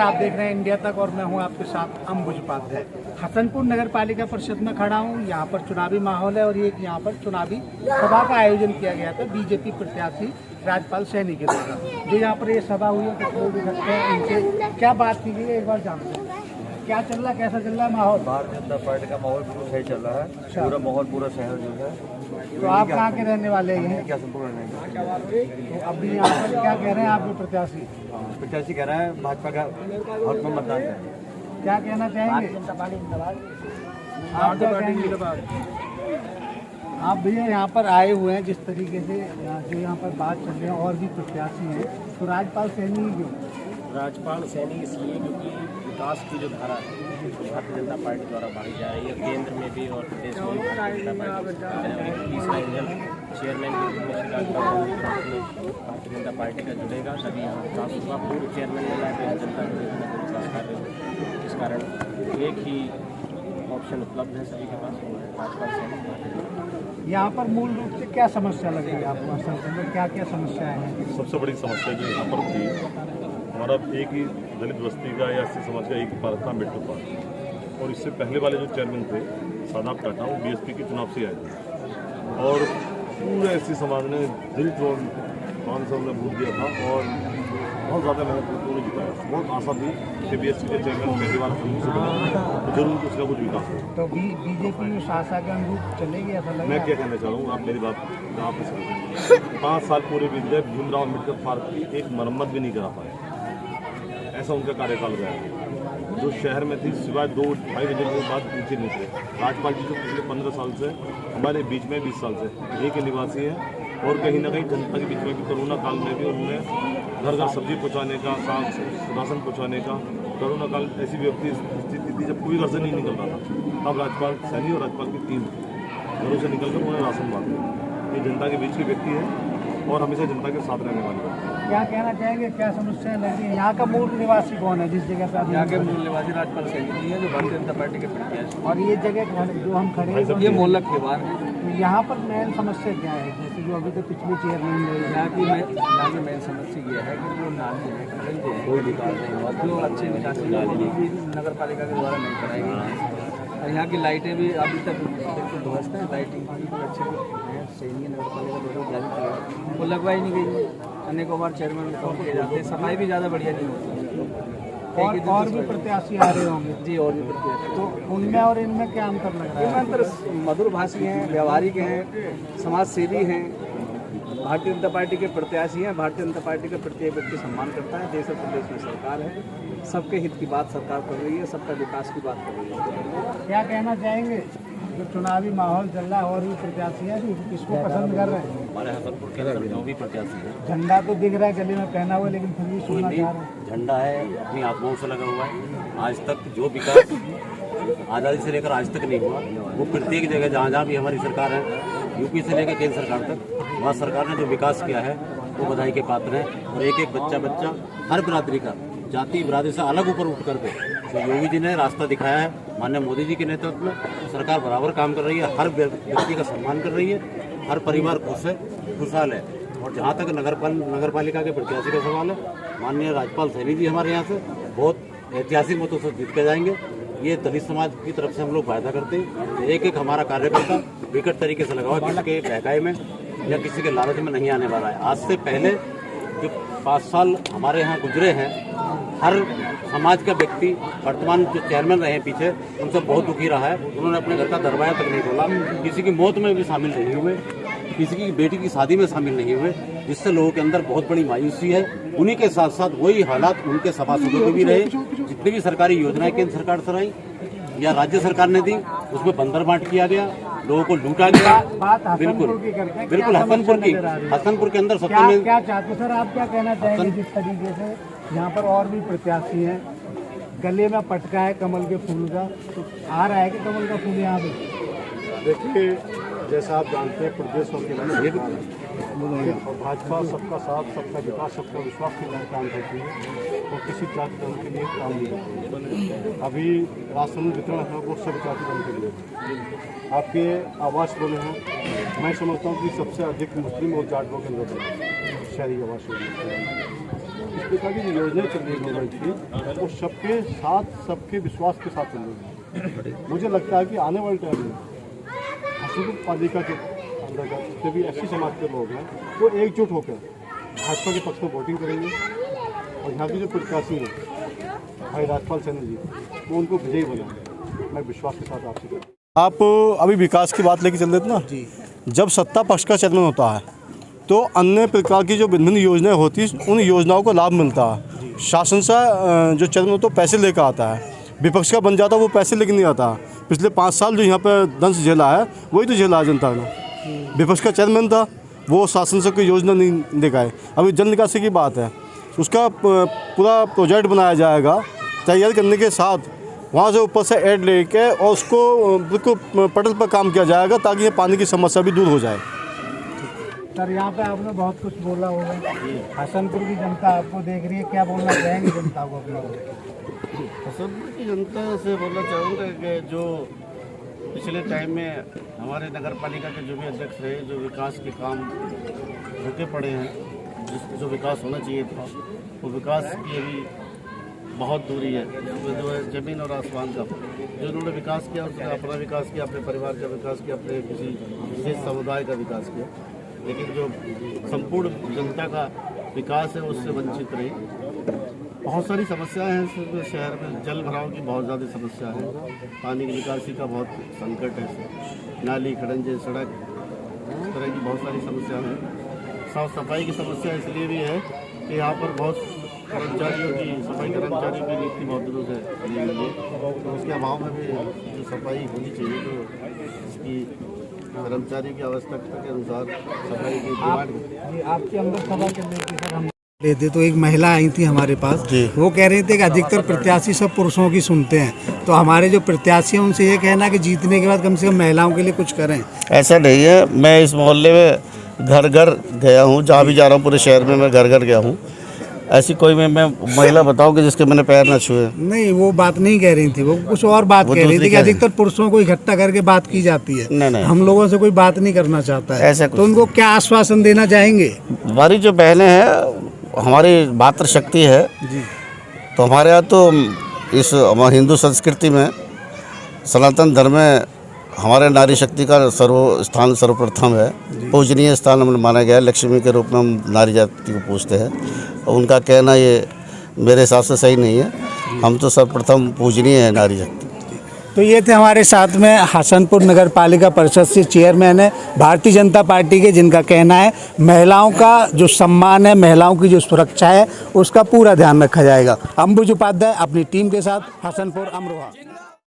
आप देख रहे हैं इंडिया तक और मैं हूं आपके साथ अंबुज उपाध्याय। हसनपुर नगर पालिका परिषद में खड़ा हूं। यहां पर चुनावी माहौल है और ये यहां पर चुनावी सभा का आयोजन किया गया था बीजेपी प्रत्याशी राजपाल सैनी के द्वारा। जो यहाँ पर ये सभा हुई है कुछ लोग भी सकते हैं, इनसे क्या बात की गई है एक बार जानते हैं। क्या चल रहा है, कैसा चल रहा है माहौल? भारतीय जनता पार्टी का माहौल बिल्कुल सही चल रहा है। पूरा माहौल पूरा शहर जो है। तो आप कहाँ के रहने वाले हैं? क्या संपूर्ण तो अभी यहाँ पर क्या कह रहे हैं आपके प्रत्याशी? प्रत्याशी कह रहा है भाजपा का हक में मतदान है। क्या कहना चाहेंगे आप भैया? यहाँ पर आए हुए हैं जिस तरीके से जो यहाँ पर बात चल रही है और भी प्रत्याशी हैं, तो राजपाल सैनी ही क्यों? राजपाल सैनी इसलिए क्योंकि विकास की जो धारा है भारतीय जनता पार्टी द्वारा बढ़ाई जा रही है, केंद्र में भी और प्रदेश में भी भारतीय जनता पार्टी तीसरा इंजन चेयरमैन के रूप में भारतीय जनता पार्टी का जुड़ेगा, तभी यहाँ विकास होगा। पूर्व चेयरमैन मिला है तो जनता में विकास कार्य होगा। इस कारण एक ही ऑप्शन उपलब्ध है सभी के पास, राजपाल सैनी। यहाँ पर मूल रूप से क्या समस्या लग रही है आपको? असल में क्या क्या समस्याएं हैं? सबसे बड़ी समस्या जो यहाँ पर थी, हमारा एक ही दलित बस्ती का या एससी समाज का एक ही पार्क था, मिट्टू पार्क। और इससे पहले वाले जो चेयरमैन थे सादाब टाटा, वो बीएसपी के चुनाव से आए थे और पूरे एससी समाज ने दिल तोड़ 500 में वोट दिया था और बहुत ज़्यादा मेहनत उन्होंने जिताया। बहुत आशा थी कि बीएसपी के चेयरमैन पहली बार फिल्म से बना तो जरूर उसका कुछ विकास हो। तो बीजेपी उस आशा के अनुरूप चलेगी ऐसा लग रहा है? मैं क्या कहना चाह रहा हूँ, आप मेरी बात आप समझिए। 5 साल पूरे बीत गए, भीमराव अम्बेडकर पार्क की एक मरम्मत भी नहीं करा पाए। ऐसा उनका कार्यकाल रहा है। जो शहर में थी सिवाय 2-2.5 बजे के बाद नीचे नहीं थे। राजपाल जी जो पिछले 15 साल से हमारे बीच में 20 साल से एक निवासी हैं और कहीं ना कहीं जनता के बीच में भी कोरोना काल में भी उन्होंने घर घर सब्जी पहुँचाने का, राशन पहुँचाने का। कोरोना काल ऐसी व्यक्ति स्थिति थी जब कोई घर से नहीं निकल रहा था, तब राजपाल सैनी और राजपाल की टीम घरों से निकलकर उन्होंने राशन बांटा। ये जनता के बीच के व्यक्ति है और हमेशा जनता के साथ रहने वाले व्यक्ति। क्या कहना चाहेंगे, क्या समस्याएं लग रही है? यहाँ का मूल निवासी कौन है जिस जगह पे आप? यहाँ के मूल निवासी राजपाल सैनी जी है जो भारतीय जनता पार्टी के प्रत्याशी। और ये जगह जो हम खड़े हैं ये मोहल्ला खेवान है। तो यहाँ पर मेन समस्या क्या है? जैसे जो अभी तो पिछले चेयरमैन रहे, यहाँ की मेन समस्या ये है कि जो नाली है कोई विकास नहीं हुआ, जो अच्छे विकास की नाली भी नगर पालिका के द्वारा नहीं कराई गई। और यहाँ की लाइटें भी अभी तक बिल्कुल ध्वस्त हैं, लाइटिंग की भी अच्छे सैनी नगर पालिका द्वारा जारी की है, वो लगवाई नहीं गई। अनेकों बार चेयरमैन काम किए जाते हैं, सफाई भी ज़्यादा बढ़िया नहीं होती। और भी प्रत्याशी आ रहे होंगे जी, और भी प्रत्याशी। तो उनमें और इनमें क्या अंतर लग रहा है? इनमें अंतर मधुरभाषी हैं, व्यवहारिक हैं, समाज सेवी हैं। भारतीय जनता पार्टी के प्रत्याशी हैं। भारतीय जनता पार्टी का प्रत्येक व्यक्ति सम्मान करता है। देश और प्रदेश में सरकार है, सबके हित की बात सरकार कर रही है, सबका विकास की बात कर रही है। क्या कहना चाहेंगे? जो चुनावी माहौल चल रहा है और भी प्रत्याशी हैं जो किसको पसंद कर रहे हैं? हमारे हसनपुर के अंदर जो भी प्रत्याशी है, झंडा तो दिख रहा है गले में पहना हुआ, लेकिन फिर भी सुनना चाह रहे हैं। झंडा है अपनी आत्माओं से लगा हुआ है। आज तक जो विकास आज़ादी से लेकर आज तक नहीं हुआ, वो प्रत्येक जगह जहाँ जहाँ भी हमारी सरकार है, यूपी से लेकर केंद्र सरकार तक, वहाँ सरकार ने जो विकास किया है वो बधाई के पात्र हैं। और एक एक बच्चा हर बिरादरी का, जाति बिरादरी से अलग ऊपर उठ करके तो योगी जी ने रास्ता दिखाया है। माननीय मोदी जी के नेतृत्व में सरकार बराबर काम कर रही है, हर व्यक्ति का सम्मान कर रही है, हर परिवार खुश है, खुशहाल है। और जहाँ तक नगर पालिका के प्रत्याशी का सवाल है, माननीय राजपाल सैनी जी हमारे यहाँ से बहुत ऐतिहासिक मतों से जीत के जाएंगे। ये दलित समाज की तरफ से हम लोग फायदा करते हैं। एक एक हमारा कार्यकर्ता विकट तरीके से लगा हुआ, किसी के बहकाए में या किसी के लालच में नहीं आने वाला है। आज से पहले जो 5 साल हमारे यहाँ गुजरे हैं, हर समाज का व्यक्ति वर्तमान जो चेयरमैन रहे हैं पीछे, उनसे बहुत दुखी रहा है। उन्होंने अपने घर का दरवाजा तक नहीं खोला, किसी की मौत में भी शामिल नहीं हुए, किसी की बेटी की शादी में शामिल नहीं हुए, जिससे लोगों के अंदर बहुत बड़ी मायूसी है। उन्हीं के साथ साथ वही हालात उनके सभासदों के भी रहे। जितनी भी सरकारी योजनाएं केंद्र सरकार से आई या राज्य सरकार ने दी, उसमें बंदर बांट किया गया, लोगों को लूटा गया। बिल्कुल हसनपुर के अंदर क्या चाहते सर, आप क्या कहना चाहेंगे? जिस तरीके से यहाँ पर और भी प्रत्याशी हैं, गले में पटका है कमल के फूल का, तो आ रहा है कि कमल का फूल यहाँ पे? देखिए, जैसा आप जानते हैं प्रदेश और भाजपा सबका साथ, सबका विकास, सबका विश्वास के लिए काम करती है और किसी जाति धर्म के लिए काम नहीं करती है। अभी राशन वितरण है वो सब जाति धर्म के लिए। आपके आवास बने हैं, मैं समझता हूँ कि सबसे अधिक मुस्लिम और जाट लोग के अंदर शहरी आवास योजना। इस प्रकार की जो योजनाएं चल रही है गवर्नमेंट की, वो सबके साथ, सबके विश्वास के साथ चल रही है। मुझे लगता है कि आने वाले टाइम में हसनपुर पालिका के अंतर्गत जितने भी ऐसी समाज के लोग हैं, वो एकजुट होकर भाजपा के पक्ष में वोटिंग करेंगे और यहाँ के जो प्रत्याशी हैं भाई राजपाल सैनी जी, वो उनको विजयी बनाएंगे। मैं विश्वास के साथ आपसे कहता हूं। आप अभी विकास की बात लेके चल रहे थे ना जी। जब सत्ता पक्ष का चयन होता है तो अन्य प्रकार की जो विभिन्न योजनाएं होती हैं, उन योजनाओं को लाभ मिलता है। शासन से जो चयन होता है पैसे लेकर आता है, विपक्ष का बन जाता है वो पैसे लेकर नहीं आता। पिछले 5 साल जो यहाँ पर दंश झेला है वही तो झेला जनता ने। विपक्ष का चेयरमैन था, वो शासन से कोई योजना नहीं लेकर आए। अभी जल निकासी की बात है, उसका पूरा प्रोजेक्ट बनाया जाएगा, तैयार करने के साथ वहाँ से ऊपर से एड लेके और उसको बिल्कुल पटल पर काम किया जाएगा ताकि ये पानी की समस्या भी दूर हो जाए। सर यहाँ पे आपने बहुत कुछ बोला होगा, हसनपुर की जनता आपको देख रही है, क्या बोलना चाहेंगे जनता को अपना? हसनपुर की जनता से बोलना चाहूँगा कि जो पिछले टाइम में हमारे नगर पालिका के जो भी अध्यक्ष रहे, जो विकास के काम रुके पड़े हैं, जो विकास होना चाहिए था, वो विकास की अभी बहुत दूरी है। जो है ज़मीन और आसमान का, जो उन्होंने विकास किया उसका अपना विकास किया, अपने परिवार का विकास किया, अपने किसी विशेष समुदाय का विकास किया, लेकिन जो संपूर्ण जनता का विकास है उससे वंचित रही। बहुत सारी समस्याएं हैं शहर में, जल भराव की बहुत ज़्यादा समस्या है, पानी की निकासी का बहुत संकट है, नाली खड़ंजे सड़क, इस तरह की बहुत सारी समस्याएं हैं। साफ सफाई की समस्या इसलिए भी है कि यहाँ पर बहुत कर्मचारियों की, सफाई कर्मचारियों की नियुक्ति बहुत दिनों से ली गई है, तो उसके अभाव में भी जो सफाई होनी चाहिए तो इसकी कर्मचारियों की आवश्यकता के अनुसार सफाई की डिमांड। आपके अंदर सभा करने की सर हम लेते तो एक महिला आई थी हमारे पास, वो कह रही थी कि अधिकतर प्रत्याशी सब पुरुषों की सुनते हैं, तो हमारे जो प्रत्याशी हैं उनसे ये कहना है कि जीतने के बाद कम से कम महिलाओं के लिए कुछ करें। ऐसा नहीं है, मैं इस मोहल्ले में घर घर गया हूँ, जहाँ भी जा रहा हूँ पूरे शहर में मैं घर घर गया हूँ। ऐसी कोई मैं महिला बताऊँ कि जिसके मैंने पैर न छुए? नहीं, वो बात नहीं कह रही थी, वो कुछ और बात कह रही थी कि अधिकतर पुरुषों को इकट्ठा करके बात की जाती है। नहीं, हम लोगों से कोई बात नहीं करना चाहता है, ऐसा तो उनको क्या आश्वासन देना चाहेंगे? हमारी जो बहनें हैं, हमारी मातृशक्ति है जी। तो हमारे यहाँ तो इस हिंदू संस्कृति में, सनातन धर्म में हमारे नारी शक्ति का स्थान सर्वप्रथम है, पूजनीय स्थान हमें माना गया है। लक्ष्मी के रूप में हम नारी जाति को पूजते हैं, और उनका कहना ये मेरे हिसाब से सही नहीं है। हम तो सर्वप्रथम पूजनीय है नारी शक्ति। तो ये थे हमारे साथ में हसनपुर नगर पालिका परिषद से चेयरमैन है भारतीय जनता पार्टी के, जिनका कहना है महिलाओं का जो सम्मान है, महिलाओं की जो सुरक्षा है, उसका पूरा ध्यान रखा जाएगा। अंबुज उपाध्याय अपनी टीम के साथ, हसनपुर, अमरोहा।